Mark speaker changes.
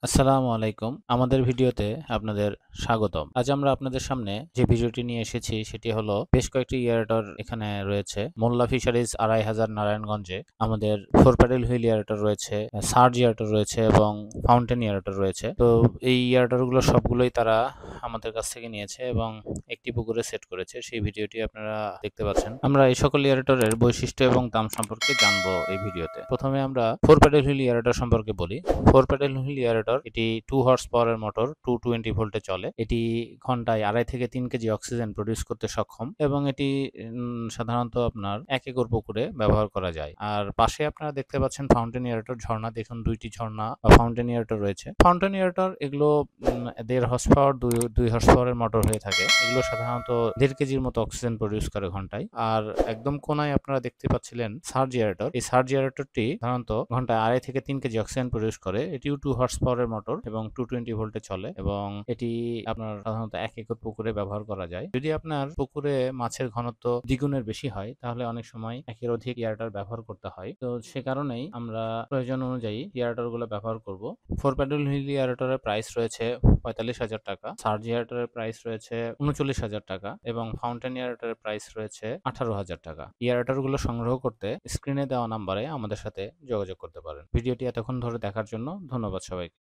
Speaker 1: আসসালামু আলাইকুম। আমাদের ভিডিওতে আপনাদের স্বাগতম। আজ আমরা আপনাদের সামনে যে ভিডিওটি নিয়ে এসেছি সেটি হলো বেশ কয়েকটি এয়ারেটর এখানে রয়েছে। মোল্লা ফিশারিজ ২৫০০ নারায়ণগঞ্জে আমাদের 4 প্যাডেল হুইল এয়ারেটর রয়েছে, সার্জ এয়ারেটর রয়েছে এবং ফাউন্টেন এয়ারেটর রয়েছে। তো এই এয়ারেটরগুলো সবগুলোই তারা আমাদের কাছ থেকে নিয়েছে এবং একটি পুকুরে সেট করেছে। সেই ভিডিওটি আপনারা দেখতে পাচ্ছেন। আমরা এই সকল এয়ারেটরের বৈশিষ্ট্য এবং দাম সম্পর্কে জানবো এই ভিডিওতে। প্রথমে আমরা 4 প্যাডেল হুইল এয়ারেটর সম্পর্কে বলি। 4 প্যাডেল হুইল এয়ারেটর এটি 2 হর্স পাওয়ারের মোটর 220 ভোল্টে চলে। এটি ঘন্টায় 2.5 থেকে 3 কেজি অক্সিজেন প্রডিউস করতে সক্ষম এবং এটি সাধারণত আপনার 1 একর পুকুরে ব্যবহার করা যায়। আর পাশে আপনারা দেখতে পাচ্ছেন ফাউন্টেন এয়ারেটর ঝর্ণা। দেখুন 2টি ঝর্ণা বা ফাউন্টেন এয়ারেটর রয়েছে। ফাউন্টেন এয়ারেটর এগুলো 1.5 হর্স পাওয়ার 2 হর্স পাওয়ারের মোটর হয়ে থাকে। এগুলো সাধারণত 1.5 কেজির মতো অক্সিজেন প্রডিউস করে ঘন্টায়। আর একদম কোনায় আপনারা দেখতে পাচ্ছিলেন সার্জ এয়ারেটর। এই সার্জ এয়ারেটরটি সাধারণত ঘন্টায় 2.5 থেকে 3 কেজি অক্সিজেন প্রডিউস করে। এটিও 2 হর্স পাওয়ারের মোটর এবং 220 ভোল্টে চলে এবং এটি আপনার সাধারণত 1 একর পুকুরে ব্যবহার করা যায়। যদি আপনার পুকুরে মাছের ঘনত্ব দ্বিগুণের বেশি হয় তাহলে অনেক সময় 1 এর অধিক এয়ারেটর ব্যবহার করতে হয়। তো সে কারণেই আমরা প্রয়োজন অনুযায়ী এয়ারেটর গুলো ব্যবহার করব। 4 প্যাডেল হুইল এয়ারেটরের প্রাইস রয়েছে 45,000 টাকা, সার্জ এয়ারেটরের প্রাইস রয়েছে 39,000 টাকা এবং ফাউন্টেন এয়ারেটরের প্রাইস রয়েছে 18,000 টাকা। এয়ারেটর গুলো সংগ্রহ করতে স্ক্রিনে দেওয়া নাম্বারে আমাদের সাথে যোগাযোগ করতে পারেন। ভিডিওটি এতক্ষণ ধরে দেখার জন্য ধন্যবাদ সবাইকে।